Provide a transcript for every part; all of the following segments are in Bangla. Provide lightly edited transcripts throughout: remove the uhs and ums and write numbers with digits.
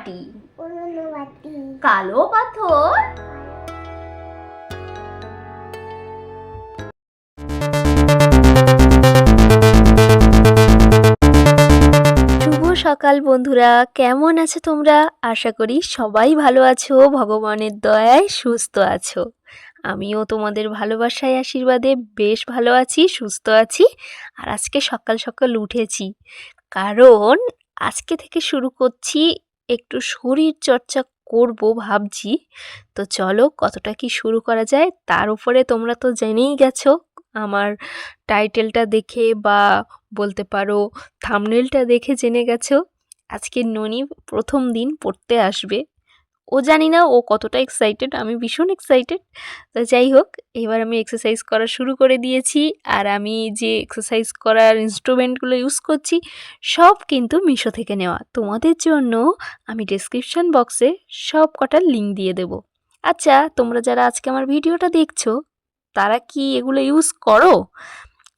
বাটি, কালো পাথর। শুভ সকাল বন্ধুরা, কেমন আছো তোমরা? আশা করি সবাই ভালো আছো, ভগবানের দয়ায় সুস্থ আছো। আমিও তোমাদের ভালোবাসায় আশীর্বাদে বেশ ভালো আছি, সুস্থ আছি। আর আজকে সকাল সকাল উঠেছি, কারণ আজকে থেকে শুরু করছি একটু শরীর চর্চা করব ভাবছি। তো চলো কতটা কি শুরু করা যায়, তার উপরে তোমরা তো জেনেই গেছো আমার টাইটেলটা দেখে, বা বলতে পারো থাম্বনেলটা দেখে জেনে গেছো আজকে ননি প্রথম দিন পড়তে আসবে। ও জানি না ও কতটা এক্সাইটেড, আমি ভীষণ এক্সাইটেড। তো যাই হোক, এবার আমি এক্সারসাইজ করা শুরু করে দিয়েছি। আর আমি যে এক্সারসাইজ করার ইনস্ট্রুমেন্টগুলো ইউজ করছি সব কিন্তু মিশো থেকে নেওয়া। তোমাদের জন্য আমি ডেসক্রিপশন বক্সে সব কটার লিঙ্ক দিয়ে দেব। আচ্ছা, তোমরা যারা আজকে আমার ভিডিওটা দেখছো তারা কি এগুলো ইউজ করো?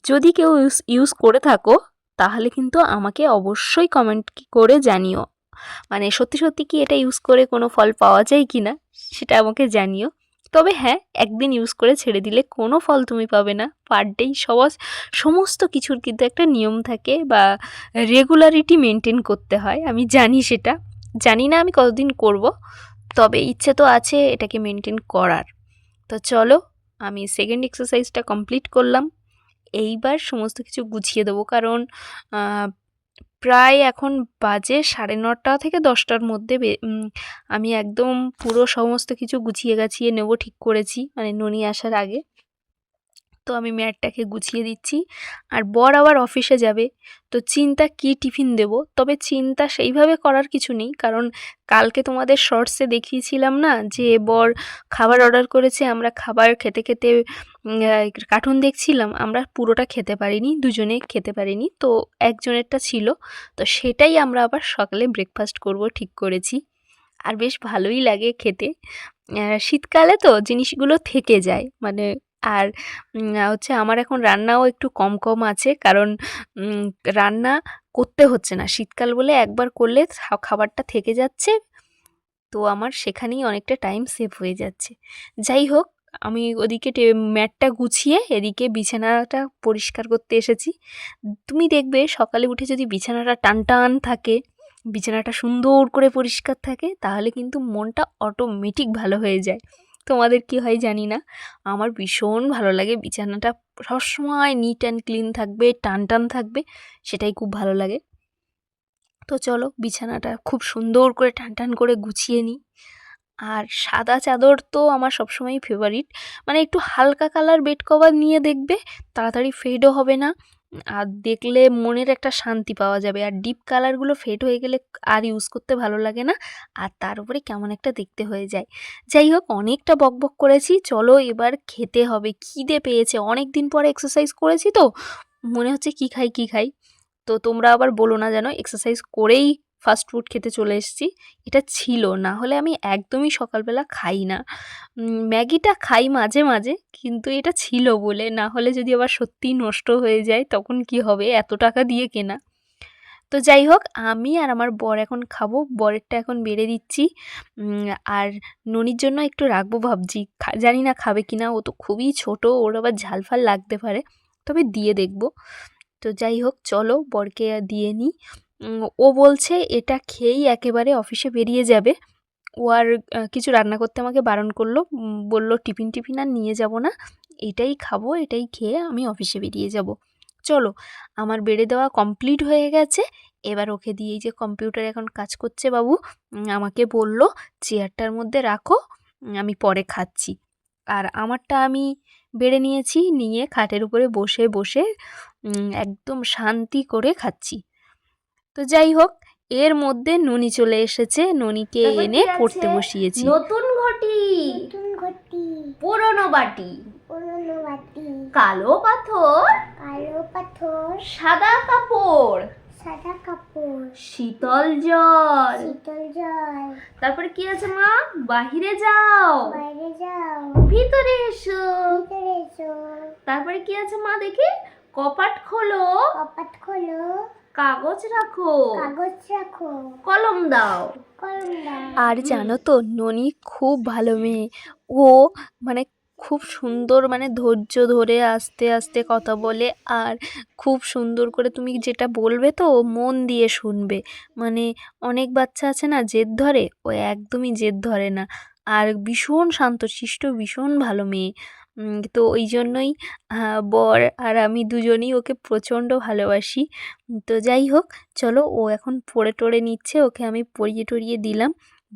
যদি কেউ ইউজ করে থাকো তাহলে কিন্তু আমাকে অবশ্যই কমেন্ট করে জানিও। মানে সত্যি সত্যি কি এটা ইউজ করে কোনো ফল পাওয়া যায় কি না সেটা আমাকে জানিও। তবে হ্যাঁ, একদিন ইউজ করে ছেড়ে দিলে কোনো ফল তুমি পাবে না। পার ডেই সমস্ত কিছুর কিন্তু একটা নিয়ম থাকে, বা রেগুলারিটি মেনটেন করতে হয়। আমি জানি সেটা, জানি না আমি কতদিন করব, তবে ইচ্ছে তো আছে এটাকে মেনটেন করার। তো চলো, আমি সেকেন্ড এক্সারসাইজটা কমপ্লিট করলাম। এইবার সমস্ত কিছু গুছিয়ে দেবো, কারণ প্রায় এখন বাজে 9:30 থেকে 10টার মধ্যে আমি একদম পুরো সমস্ত কিছু গুছিয়ে গাছিয়ে নেব ঠিক করেছি, মানে ননি আসার আগে। তো আমি ম্যাটটাকে গুছিয়ে দিচ্ছি। আর বর আবার অফিসে যাবে, তো চিন্তা কি টিফিন দেব। তবে চিন্তা সেইভাবে করার কিছু নেই, কারণ কালকে তোমাদের শর্টসে দেখিয়েছিলাম না যে বর খাবার অর্ডার করেছে। আমরা খাবার খেতে খেতে কার্টুন দেখছিলাম, আমরা পুরোটা খেতে পারিনি, দুজনে খেতে পারিনি, তো একজনেরটা ছিল। তো সেটাই আমরা আবার সকালে ব্রেকফাস্ট করব ঠিক করেছি। আর বেশ ভালোই লাগে খেতে। শীতকালে তো জিনিসগুলো থেকে যায়, মানে আর হচ্ছে আমার এখন রান্নাও একটু কম কম আছে, কারণ রান্না করতে হচ্ছে না শীতকাল বলে। একবার করলে খাবারটা থেকে যাচ্ছে, তো আমার সেখানেই অনেকটা টাইম সেভ হয়ে যাচ্ছে। যাই হোক, আমি ওদিকে ম্যাটটা গুছিয়ে এদিকে বিছানাটা পরিষ্কার করতে এসেছি। তুমি দেখবে সকালে উঠে যদি বিছানাটা টান টান থাকে, বিছানাটা সুন্দর করে পরিষ্কার থাকে, তাহলে কিন্তু মনটা অটোমেটিক ভালো হয়ে যায়। তোমাদের কি হয় জানি না, আমার ভীষণ ভালো লাগে বিছানাটা সবসময় নিট অ্যান্ড ক্লিন থাকবে, টান টান থাকবে, সেটাই খুব ভালো লাগে। তো চলো বিছানাটা খুব সুন্দর করে টান টান করে গুছিয়ে নিই। আর সাদা চাদর তো আমার সবসময়ই ফেভারিট, মানে একটু হালকা কালার বেড কভার নিয়ে দেখবে তাড়াতাড়ি ফেডও হবে না, আর দেখলে মনের একটা শান্তি পাওয়া যাবে। আর ডিপ কালারগুলো ফেড হয়ে গেলে আর ইউজ করতে ভালো লাগে না, আর তার উপরে কেমন একটা দেখতে হয়ে যায়। যাই হোক, অনেকটা বকবক করেছি, চলো এবার খেতে হবে। খিদে পেয়েছে, অনেক দিন পরে এক্সারসাইজ করেছি তো মনে হচ্ছে কি খাই কি খাই। তো তোমরা আবার বলো না যেন এক্সারসাইজ করেই ফাস্ট ফুড খেতে চলে এসেছি। এটা ছিল না হলে আমি একদমই সকালবেলা খাই না। ম্যাগিটা খাই মাঝে মাঝে, কিন্তু এটা ছিল বলে, না হলে যদি আবার সত্যিই নষ্ট হয়ে যায় তখন কি হবে, এত টাকা দিয়ে কেনা। তো যাই হোক, আমি আর আমার বর এখন খাবো, বরেরটা এখন বেড়ে দিচ্ছি। আর ননির জন্য একটু রাখবো ভাবছি, জানি না খাবে কিনা, ও তো খুবই ছোট, ওর আবার ঝাল ফাল লাগতে পারে, তবে দিয়ে দেখবো। তো যাই হোক, চলো বরকে দিয়ে নিই। ও বলছে এটা খেয়েই একেবারে অফিসে বেরিয়ে যাবে। ও আর কিছু রান্না করতে আমাকে বারণ করলো, বলল টিফিন টিফিন আর নিয়ে যাব না, এটাই খাবো, এটাই খেয়ে আমি অফিসে বেরিয়ে যাব। চলো, আমার বেড়ে দেওয়া কমপ্লিট হয়ে গেছে। এবার ওকে দিয়েই যে কম্পিউটারে এখন কাজ করছে বাবু, আমাকে বলল চেয়ারটার মধ্যে রাখো, আমি পরে খাচ্ছি। আর আমারটা আমি বেড়ে নিয়েছি, নিয়ে খাটের উপরে বসে বসে একদম শান্তি করে খাচ্ছি। তো যাই হোক, এর মধ্যে ননি চলে এসেছে, ননিকে এনে পড়তে বসিয়েছি। নতুন ঘটি, পুরনো বাটি, কালো পাথর, সাদা কাপড়, শীতল জল। তারপরে কি আছে মা? বাহিরে যাও, ভিতরে এসো। তারপরে কি আছে মা দেখি? কপাট খোলো, কাগজ রাখো, কাগজ রাখো, কলম দাও। কলম দাও। আর জানো তো ননি খুব ভালো মেয়ে। ও মানে খুব সুন্দর, মানে ধৈর্য ধরে আস্তে আস্তে কথা বলে, আর খুব সুন্দর করে তুমি যেটা বলবে তো ও মন দিয়ে শুনবে। মানে অনেক বাচ্চা আছে না জেদ ধরে, ও একদমই জেদ ধরে না। আর ভীষণ শান্তশিষ্ট, ভীষণ ভালো মেয়ে। তো ওই জন্যই বর আর আমি দুজনেই ওকে প্রচণ্ড ভালোবাসি। তো যাই হোক, চলো ও এখন পড়ে টড়ে নিচ্ছে, ওকে আমি পরিয়ে টরিয়ে দিলাম।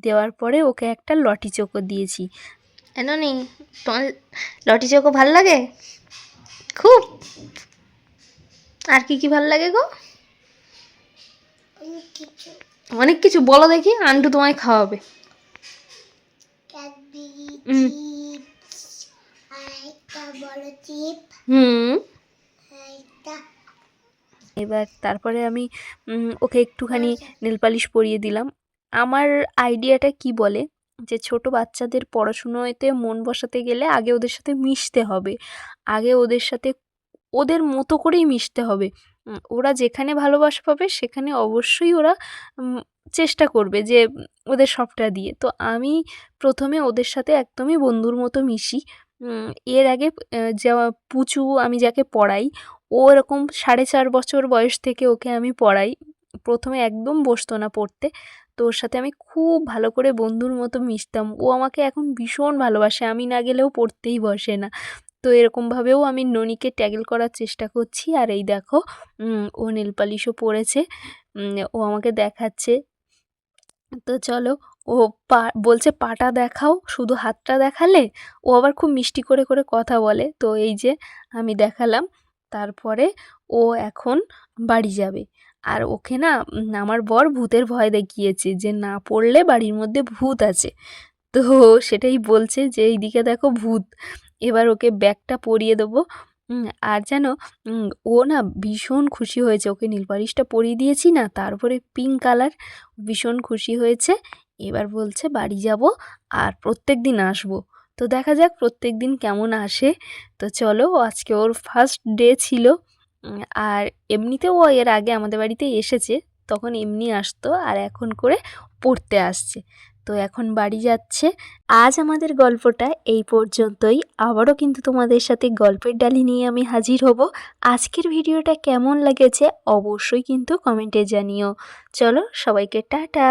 দেওয়ার পরে ওকে একটা লটি চোকো দিয়েছি। ননি, তোমার লটি চোকো ভাল লাগে খুব? আর কি কি ভাল লাগে গো? অনেক কিছু, অনেক কিছু বলো দেখি, আন্টু তোমায় খাওয়াবে। ক্যাডবেরি চিপস, আর একটা বড় চিপ, একটা। এবার তারপরে আমি ওকে একটুখানি নেল পালিশ পরিয়ে দিলাম। আমার আইডিয়াটা কি বলে যে ছোট বাচ্চাদের পড়াশুনোতে মন বসাতে গেলে আগে ওদের সাথে মিশতে হবে, আগে ওদের সাথে ওদের মতো করেই মিশতে হবে। ওরা যেখানে ভালোবাসা পাবে সেখানে অবশ্যই ওরা চেষ্টা করবে যে ওদের সবটা দিয়ে। তো আমি প্রথমে ওদের সাথে একদমই বন্ধুর মতো মিশি। এর আগে যা পুচু আমি যাকে পড়াই, ও এরকম 4.5 বছর বয়স থেকে ওকে আমি পড়াই। প্রথমে একদম বসতো না পড়তে। তো ওর সাথে আমি খুব ভালো করে বন্ধুর মতো মিশতাম। ও আমাকে এখন ভীষণ ভালোবাসে, আমি না গেলেও পড়তেই বসে না। তো এরকমভাবেও আমি ননিকে ট্যাকেল করার চেষ্টা করছি। আর এই দেখো ও নেল পালিশও পরেছে, ও আমাকে দেখাচ্ছে। তো চলো, ও বলছে পাটা দেখাও, শুধু হাতটা দেখালে। ও আবার খুব মিষ্টি করে করে কথা বলে। তো এই যে আমি দেখালাম। তারপরে ও এখন বাড়ি যাবে। আর ওকে না আমার বর ভূতের ভয় দেখিয়েছে যে না পড়লে বাড়ির মধ্যে ভূত আছে। তো সেটাই বলছে যে এইদিকে দেখো ভূত। এবার ওকে ব্যাগটা পরিয়ে দেবো। আর জানো ও না ভীষণ খুশি হয়েছে, ওকে নীল পালিশটা পরিয়ে দিয়েছি না, তার উপরে পিঙ্ক কালার, ভীষণ খুশি হয়েছে। এবার বলছে বাড়ি যাব আর প্রত্যেকদিন আসবো। তো দেখা যাক প্রত্যেকদিন কেমন আসে। তো চলো, আজকে ওর ফার্স্ট ডে ছিল। আর এমনিতেও ও এর আগে আমাদের বাড়িতে এসেছে, তখন এমনি আসতো, আর এখন করে পড়তে আসছে। তো এখন বাড়ি যাচ্ছে। আজ আমাদের গল্পটা এই পর্যন্তই। আবারও কিন্তু তোমাদের সাথে গল্পের ডালি নিয়ে আমি হাজির হব। আজকের ভিডিওটা কেমন লেগেছে অবশ্যই কিন্তু কমেন্টে জানিও। চলো সবাইকে টাটা।